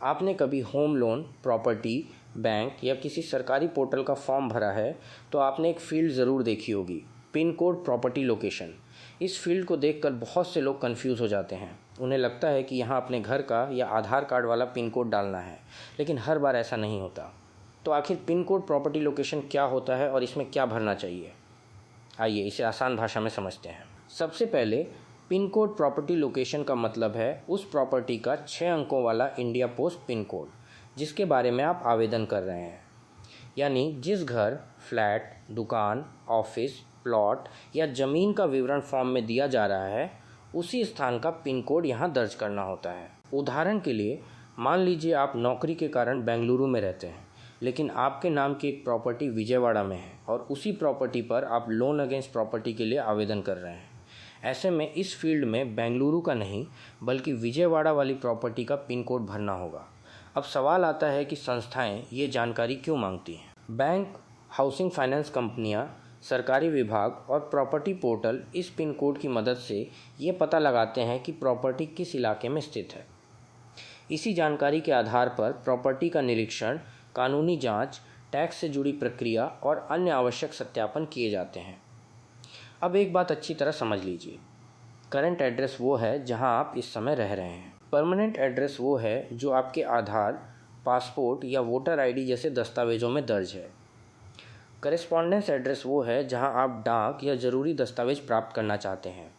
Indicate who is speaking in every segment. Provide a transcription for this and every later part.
Speaker 1: आपने कभी home loan, property, bank या किसी सरकारी पोर्टल का फॉर्म भरा है तो आपने एक फ़ील्ड ज़रूर देखी होगी, पिन कोड प्रॉपर्टी लोकेशन। इस फील्ड को देखकर बहुत से लोग कंफ्यूज हो जाते हैं। उन्हें लगता है कि यहाँ अपने घर का या आधार कार्ड वाला पिन कोड डालना है, लेकिन हर बार ऐसा नहीं होता। तो आखिर पिन कोड प्रॉपर्टी लोकेशन क्या होता है और इसमें क्या भरना चाहिए? आइए इसे आसान भाषा में समझते हैं। सबसे पहले पिन कोड प्रॉपर्टी लोकेशन का मतलब है उस प्रॉपर्टी का 6 अंकों वाला इंडिया पोस्ट पिन कोड जिसके बारे में आप आवेदन कर रहे हैं। यानी जिस घर, फ्लैट, दुकान, ऑफिस, प्लॉट या ज़मीन का विवरण फॉर्म में दिया जा रहा है, उसी स्थान का पिन कोड यहाँ दर्ज करना होता है। उदाहरण के लिए मान लीजिए आप नौकरी के कारण बेंगलुरु में रहते हैं, लेकिन आपके नाम की एक प्रॉपर्टी विजयवाड़ा में है और उसी प्रॉपर्टी पर आप लोन अगेंस्ट प्रॉपर्टी के लिए आवेदन कर रहे हैं। ऐसे में इस फील्ड में बेंगलुरु का नहीं बल्कि विजयवाड़ा वाली प्रॉपर्टी का पिन कोड भरना होगा। अब सवाल आता है कि संस्थाएं ये जानकारी क्यों मांगती हैं? बैंक, हाउसिंग फाइनेंस कंपनियां, सरकारी विभाग और प्रॉपर्टी पोर्टल इस पिन कोड की मदद से ये पता लगाते हैं कि प्रॉपर्टी किस इलाके में स्थित है। इसी जानकारी के आधार पर प्रॉपर्टी का निरीक्षण, कानूनी जांच, टैक्स से जुड़ी प्रक्रिया और अन्य आवश्यक सत्यापन किए जाते हैं। अब एक बात अच्छी तरह समझ लीजिए, करंट एड्रेस वो है जहां आप इस समय रह रहे हैं। परमानेंट एड्रेस वो है जो आपके आधार, पासपोर्ट या वोटर आईडी जैसे दस्तावेज़ों में दर्ज है। करेस्पॉन्डेंस एड्रेस वो है जहां आप डाक या ज़रूरी दस्तावेज प्राप्त करना चाहते हैं।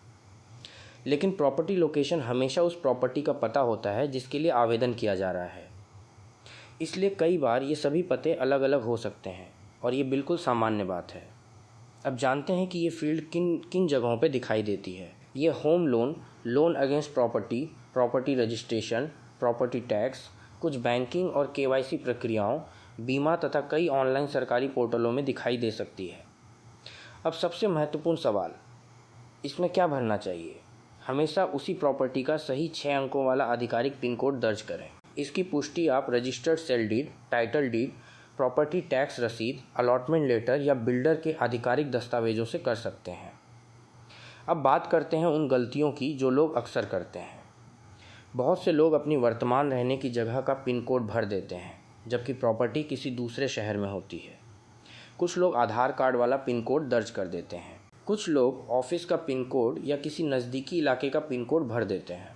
Speaker 1: लेकिन प्रॉपर्टी लोकेशन हमेशा उस प्रॉपर्टी का पता होता है जिसके लिए आवेदन किया जा रहा है। इसलिए कई बार ये सभी पते अलग अलग हो सकते हैं और ये बिल्कुल सामान्य बात है। अब जानते हैं कि ये फील्ड किन किन जगहों पे दिखाई देती है। ये home loan, loan against property, property registration, property tax, कुछ बैंकिंग और केवाईसी प्रक्रियाओं, बीमा तथा कई ऑनलाइन सरकारी पोर्टलों में दिखाई दे सकती है। अब सबसे महत्वपूर्ण सवाल, इसमें क्या भरना चाहिए? हमेशा उसी प्रॉपर्टी का सही 6 अंकों वाला आधिकारिक पिन कोड दर्ज करें। इसकी पुष्टि आप registered sale deed, title deed, property tax रसीद, अलॉटमेंट लेटर या बिल्डर के आधिकारिक दस्तावेजों से कर सकते हैं। अब बात करते हैं उन गलतियों की जो लोग अक्सर करते हैं। बहुत से लोग अपनी वर्तमान रहने की जगह का पिन कोड भर देते हैं जबकि प्रॉपर्टी किसी दूसरे शहर में होती है। कुछ लोग आधार कार्ड वाला पिन कोड दर्ज कर देते हैं। कुछ लोग ऑफिस का पिन कोड या किसी नज़दीकी इलाके का पिन कोड भर देते हैं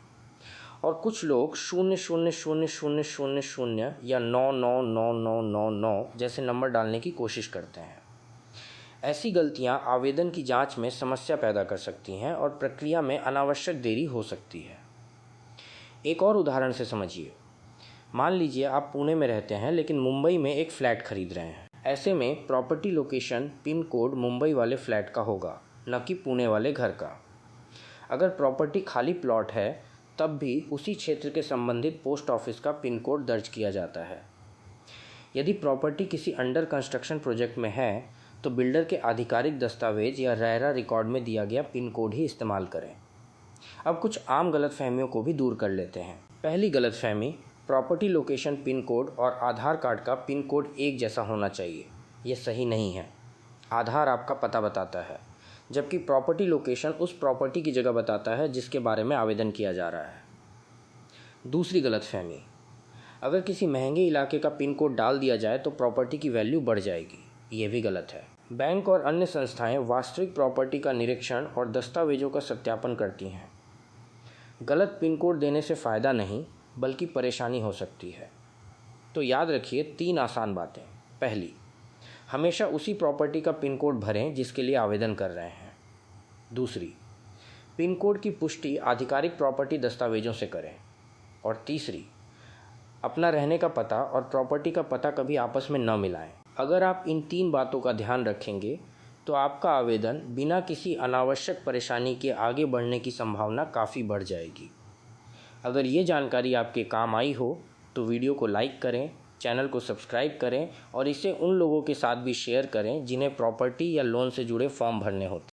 Speaker 1: और कुछ लोग 000000 या 999999 जैसे नंबर डालने की कोशिश करते हैं। ऐसी गलतियां आवेदन की जांच में समस्या पैदा कर सकती हैं और प्रक्रिया में अनावश्यक देरी हो सकती है। एक और उदाहरण से समझिए। मान लीजिए आप पुणे में रहते हैं लेकिन मुंबई में एक फ़्लैट खरीद रहे हैं। ऐसे में property location pin code Mumbai वाले फ्लैट का होगा, न कि पुणे वाले घर का। अगर प्रॉपर्टी खाली प्लॉट है तब भी उसी क्षेत्र के संबंधित पोस्ट ऑफिस का पिन कोड दर्ज किया जाता है। यदि प्रॉपर्टी किसी अंडर कंस्ट्रक्शन प्रोजेक्ट में है तो बिल्डर के आधिकारिक दस्तावेज या रेरा रिकॉर्ड में दिया गया पिन कोड ही इस्तेमाल करें। अब कुछ आम गलतफहमियों को भी दूर कर लेते हैं। पहली गलतफहमी, प्रॉपर्टी लोकेशन पिन कोड और आधार कार्ड का पिन कोड एक जैसा होना चाहिए। ये सही नहीं है। आधार आपका पता बताता है जबकि प्रॉपर्टी लोकेशन उस प्रॉपर्टी की जगह बताता है जिसके बारे में आवेदन किया जा रहा है। दूसरी गलतफहमी, अगर किसी महंगे इलाके का पिन कोड डाल दिया जाए तो प्रॉपर्टी की वैल्यू बढ़ जाएगी। ये भी गलत है। बैंक और अन्य संस्थाएं वास्तविक प्रॉपर्टी का निरीक्षण और दस्तावेजों का सत्यापन करती हैं। गलत पिन कोड देने से फ़ायदा नहीं बल्कि परेशानी हो सकती है। तो याद रखिए 3 आसान बातें। पहली, हमेशा उसी प्रॉपर्टी का पिन कोड भरें जिसके लिए आवेदन कर रहे हैं। दूसरी, पिन कोड की पुष्टि आधिकारिक प्रॉपर्टी दस्तावेजों से करें। और तीसरी, अपना रहने का पता और प्रॉपर्टी का पता कभी आपस में न मिलाएं। अगर आप इन 3 बातों का ध्यान रखेंगे तो आपका आवेदन बिना किसी अनावश्यक परेशानी के आगे बढ़ने की संभावना काफ़ी बढ़ जाएगी। अगर ये जानकारी आपके काम आई हो तो वीडियो को लाइक करें, चैनल को सब्सक्राइब करें और इसे उन लोगों के साथ भी शेयर करें जिन्हें प्रॉपर्टी या लोन से जुड़े फॉर्म भरने होते हैं।